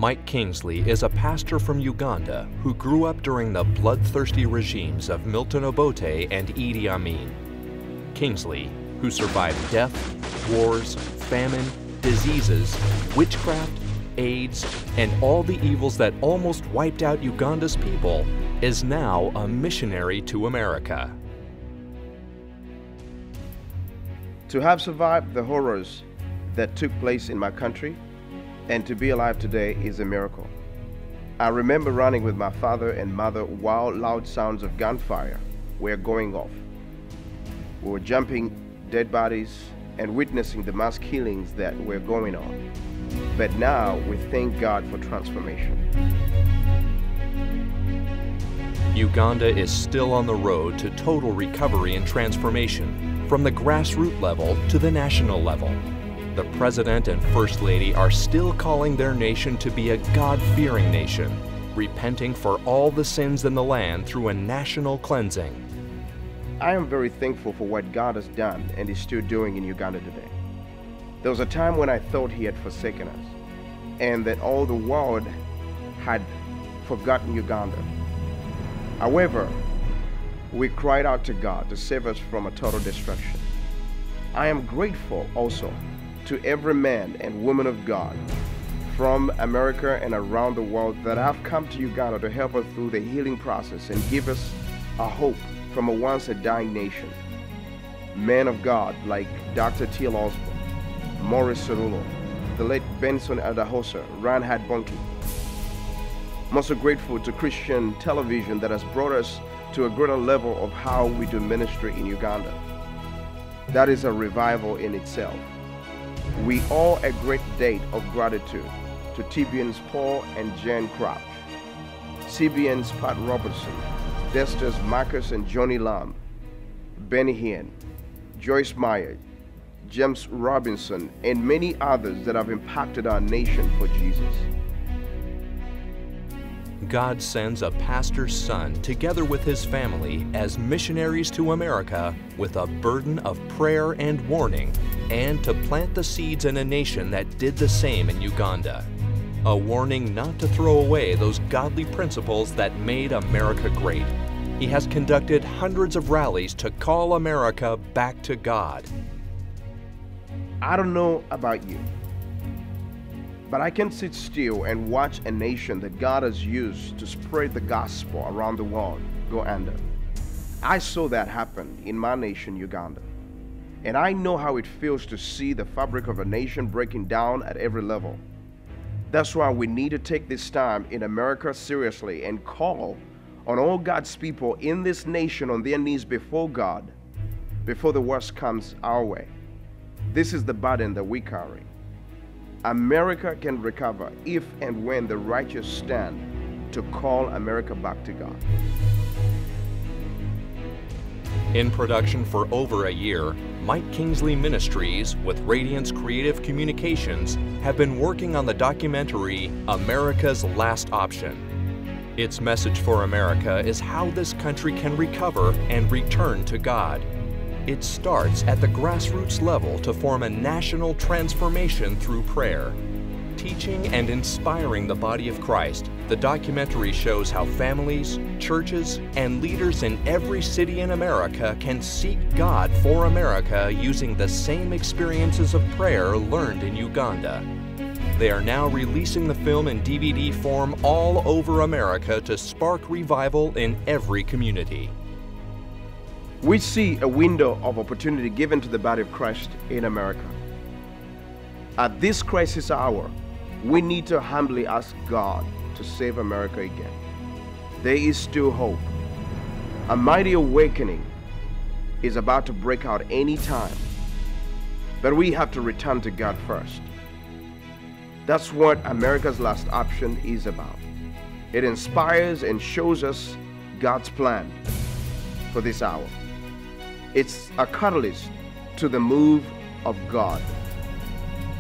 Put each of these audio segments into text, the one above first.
Mike Kingsley is a pastor from Uganda who grew up during the bloodthirsty regimes of Milton Obote and Idi Amin. Kingsley, who survived death, wars, famine, diseases, witchcraft, AIDS, and all the evils that almost wiped out Uganda's people, is now a missionary to America. To have survived the horrors that took place in my country and to be alive today is a miracle. I remember running with my father and mother while loud sounds of gunfire were going off. We were jumping dead bodies and witnessing the mass killings that were going on. But now we thank God for transformation. Uganda is still on the road to total recovery and transformation, from the grassroots level to the national level. The President and First Lady are still calling their nation to be a God-fearing nation, repenting for all the sins in the land through a national cleansing. I am very thankful for what God has done and is still doing in Uganda today. There was a time when I thought He had forsaken us and that all the world had forgotten Uganda. However, we cried out to God to save us from a total destruction. I am grateful also to every man and woman of God from America and around the world that have come to Uganda to help us through the healing process and give us a hope from a once a dying nation. Men of God like Dr. T.L. Osborne, Maurice Cerullo, the late Benson Adahosa, Reinhard Bonnke. I'm also grateful to Christian television that has brought us to a greater level of how we do ministry in Uganda. That is a revival in itself. We owe a great debt of gratitude to TBN's Paul and Jen Crouch, CBN's Pat Robertson, Dexter's Marcus and Johnny Lamb, Benny Hinn, Joyce Meyer, James Robinson, and many others that have impacted our nation for Jesus. God sends a pastor's son together with his family as missionaries to America with a burden of prayer and warning, and to plant the seeds in a nation that did the same in Uganda. A warning not to throw away those godly principles that made America great. He has conducted hundreds of rallies to call America back to God. I don't know about you, but I can sit still and watch a nation that God has used to spread the gospel around the world go under. I saw that happen in my nation, Uganda. And I know how it feels to see the fabric of a nation breaking down at every level. That's why we need to take this time in America seriously and call on all God's people in this nation on their knees before God, before the worst comes our way. This is the burden that we carry. America can recover if and when the righteous stand to call America back to God. In production for over a year, Mike Kingsley Ministries with Radiance Creative Communications have been working on the documentary America's Last Option. Its message for America is how this country can recover and return to God. It starts at the grassroots level to form a national transformation through prayer. Teaching and inspiring the body of Christ, the documentary shows how families, churches, and leaders in every city in America can seek God for America using the same experiences of prayer learned in Uganda. They are now releasing the film in DVD form all over America to spark revival in every community. We see a window of opportunity given to the body of Christ in America. At this crisis hour, we need to humbly ask God to save America again. There is still hope. A mighty awakening is about to break out any time, but we have to return to God first. That's what America's Last Option is about. It inspires and shows us God's plan for this hour. It's a catalyst to the move of God,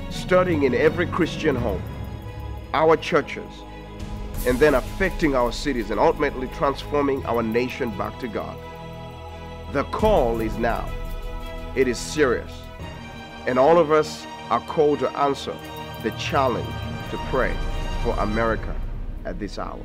starting in every Christian home, our churches, and then affecting our cities and ultimately transforming our nation back to God. The call is now. It is serious. And all of us are called to answer the challenge to pray for America at this hour.